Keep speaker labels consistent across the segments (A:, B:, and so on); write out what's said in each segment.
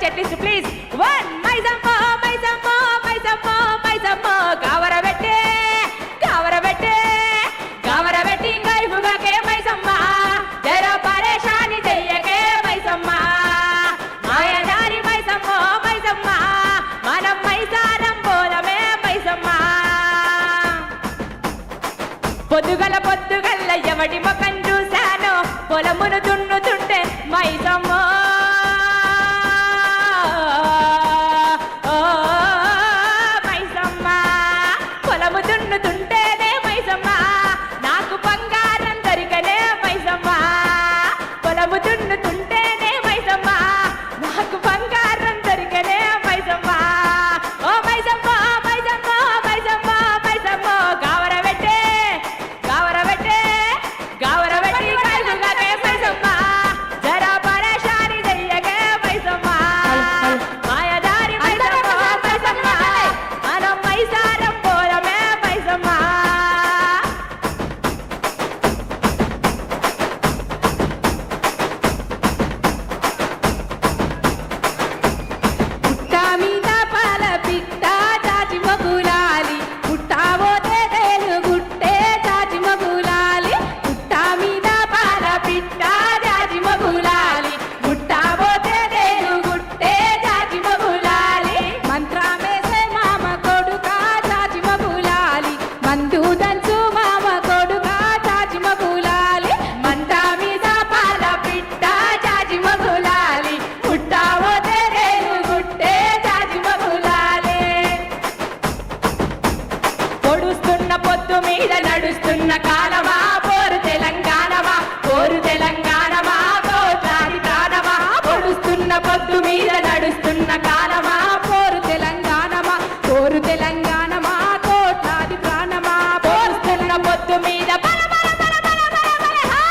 A: వచ్చి at least please 1 మైసమ్మో మైసమ్మో మైసమ్మో మైసమ్మో గావరబెట్టే గావరబెట్టే గావరబెట్టి కైఫుగాకే Maisamma జర పరేషాని చెయ్యకే మైసమ్మ మాయదారి మైసమ్మో మైసమ్మ మనం మైసారం పోలమే మైసమ్మ పొద్దుగల పొద్దుగల్ల ఎవడి ముఖం చూశాను పొలమును దున్నుతుంటే మైసమ్మ మైసమ్మ పొలము దున్నుతుంటేనే మైసమ్మ నాకు బంగారం దొరికనే మైసమ్మ పొలము దున్నుతుంటేనే మైసమ్మ నాకు బంగారం దొరికనే మైసమ్మ ఓ మైసమ్మ మైసమ్మ మైసమ్మ మైసమ్మ గావరబెట్టే గావరబెట్టే గావరబెట్టి కైలుగాకే మైసమ్మ జర పరేషాని చెయ్యకే మైసమ్మ మాయదారి మైసమ్మ మైసమ్మ మనం మైసారం పోలమే మైసమ్మ పుట్ట మీద పాల పిట్ట చాచి మగులాలి పుట్టావోతే తేలు గుట్టే చాచి మగులాలి పుట్ట మీద పాల పిట్ట చాచి మగులాలి పుట్టావోతే తేలు గుట్టే చాచి మగులాలి మంత్రమేసే మామ కొడుకా చాచి మగులాలి మందు దంచు మామ కొడుకా చాచి మగులాలి మంట మీద పాల పిట్ట చాచి మగులాలి పుట్టావోతే తేలు గుట్టే చాచి మగులాలి పొడుస్తున్న పొద్దు మీద నడుస్తున్న కాలమా పోరు తెలంగాణమా పోరు తెలంగాణమా కోట్లాది ప్రాణమా పొడుస్తున్న పొద్దు మీద నడుస్తున్న కాలమా పోరు తెలంగాణమా పోరు తెలంగాణమా కోట్లాది ప్రాణమా పొడుస్తున్న పొద్దు మీద బల బల బల బల బల బల హా!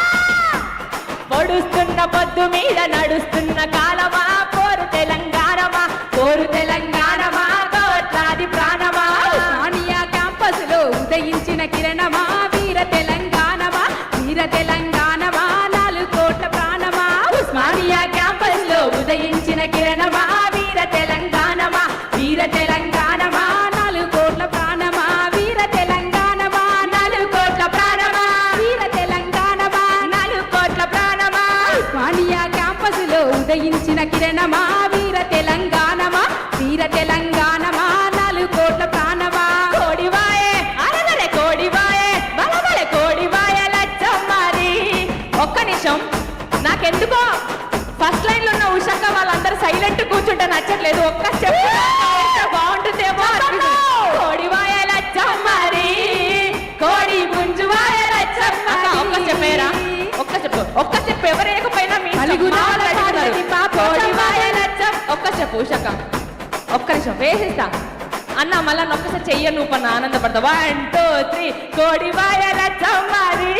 A: పొడుస్తున్న పొద్దు మీద నడుస్తున్న కాలమా పోరు తెలంగాణమా పోరు తెలంగాణమా కోట్లాది ప్రాణమా ఉస్మానియా క్యాంపస్ లో ఉదయించిన కిరణమా వీర తెలంగాణమా వీర తెలంగాణమా 4 కోట్ల ప్రాణమా ఉస్మానియా క్యాంపస్ లో ఉదయించిన కిరణమా వీర తెలంగాణమా వీర తెలంగాణమా 4 కోట్ల ప్రాణమా వీర తెలంగాణమా 4 కోట్ల ప్రాణమా వీర తెలంగాణమా 4 కోట్ల ప్రాణమా ఉస్మానియా క్యాంపస్ లో ఉదయించిన కిరణమా వీర తెలంగాణమా వీర తెలంగాణమా 4 కోట్ల ప్రాణమా కోడివాయే అరగరే కోడివాయే బలబలే కోడివాయే లచ్చమ్మారి ఒక్క నిమిషం నాకెందుకో ఫస్ట్ లైన్ లో ఉన్న ఉషక్క వాళ్ళందరూ సైలెంట్ కూర్చుంటే నచ్చట్లేదు ఒక్క స్టెప్ బాగుంటుందేమో అనిపిస్తుంది. కోడివాయే లచ్చమ్మారి కోడి పుంజువాయే లచ్చమ్మారి ఒక్క చెప్పేరా ఒక్క చెప్పు ఎవరు వేయకపోయినా మీ కోడివాయే లచ్చం ఒక్క చెప్పు ఉషక్క ఒక్క నిమిషం వేసిస్తా అన్న మళ్ళా ఒక్కసారి చెయ్య నువ్వు పన్న ఆనందపడతా 1 2 3 కోడివాయే లచ్చమ్మారి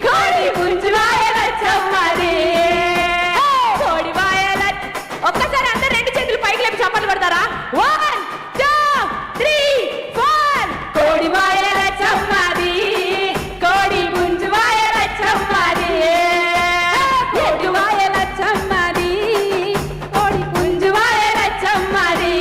A: కోడి పుంజువాయే లచ్చమ్మారి కోడివాయే ఒక్కసారి అందరు 2 చేతులు పైకి లేపి చప్పట్లు కొడతారా 1 2 3 4 కోడివాయే లచ్చమ్మారి కోడి పుంజువాయే లచ్చమ్మారి కోడివాయే లచ్చమ్మారి కోడి పుంజువాయే లచ్చమ్మారి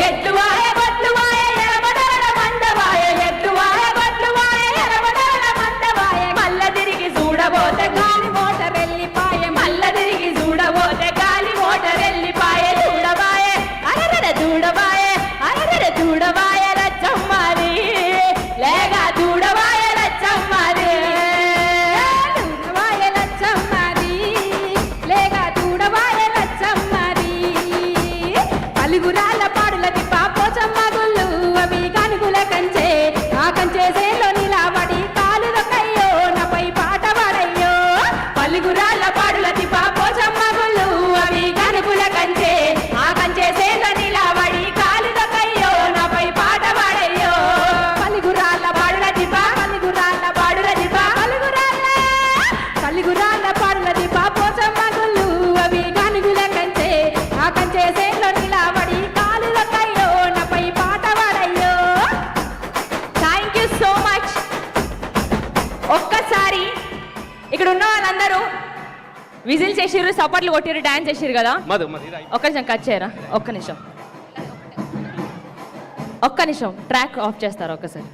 A: ఎద్దువాయే బొట్లువాయే ఎరబడల మందవాయే ఎద్దువాయే బొట్లువాయే ఎరబడల మందవాయే మల్ల తిరిగి చూడబోతే గాలి మోటార్ వెళ్ళిపాయే మల్ల తిరిగి చూడబోతే గాలి మోటార్ వెళ్ళిపాయే చూడబాయే అరరర చూడబాయే అరరర చూడబాయే లచ్చమ్మారి లేగా చూడబాయే లచ్చమ్మారి చూడబాయే లచ్చమ్మారి లేగా చూడబాయే లచ్చమ్మారి పలుగురాల పాడులది పాపోచమ్మ గుళ్ళు అవి కానుగుల కంచే ఆ కంచే సేలో నిలబడి కాలు రొక్కయ్యో నాపై పాట పాడయ్యో పలుగురాల పాడులది పాపోచమ్మ గుళ్ళు అవి కానుగుల కంచే ఆ కంచే సేలో నిలబడి కాలు రొక్కయ్యో నాపై పాట పాడయ్యో పలుగురాల పాడులది పలుగురాల పాడులది పలుగురాల పాడులది పాపోచమ్మ గుళ్ళు అవి కానుగుల కంచే ఆ కంచే సేలో నిలబడి కాలు రొక్కయ్యో నాపై పాట పాడయ్యో థ్యాంక్ యూ సో మచ్ ఒక్కసారి ఇక్కడ ఉన్న వాళ్ళందరూ విజిల్ చేసిర్రు, సపట్లు కొట్టిర్రు, డాన్స్ చేసిర్రు కదా.
B: మధు
A: ఒక్క నిమిషం కట్ చేయరా, ఒక్క నిమిషం ట్రాక్ ఆఫ్ చేస్తారా ఒక్కసారి.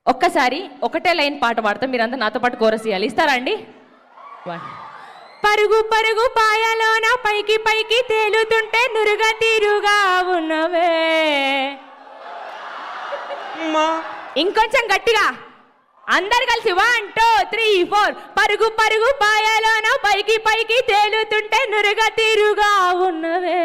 A: ఒక్కసారి ఒకటే లైన్ పాట పాడతాం, మీరంతా నాతో పాటు కోరస్ ఇవ్వాలి. ఇస్తారా అండి? పరుగు పరుగు పాయలోన పైకి పైకి తేలుతుంటే నురుగా తీరుగా ఉన్నవే. ఇంకొంచెం గట్టిగా అందరు కలిసి 1 2 3 4. పరుగు పరుగు పాయలోన పైకి పైకి తేలుతుంటే నురుగా తీరుగా ఉన్నవే.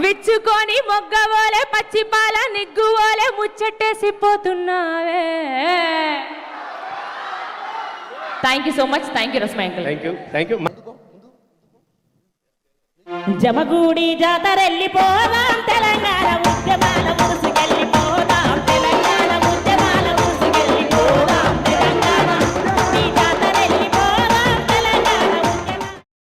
A: విచ్చుకొని మొగ్గవోలే పచ్చిపాల నిగ్గువోలే ముచ్చట్టేసిపోతున్నావే. Thank you so much. Thank you Rasamayi uncle.
B: Thank you.
C: జమగూడి జాతరెళ్ళిపోదాం తెలంగాణ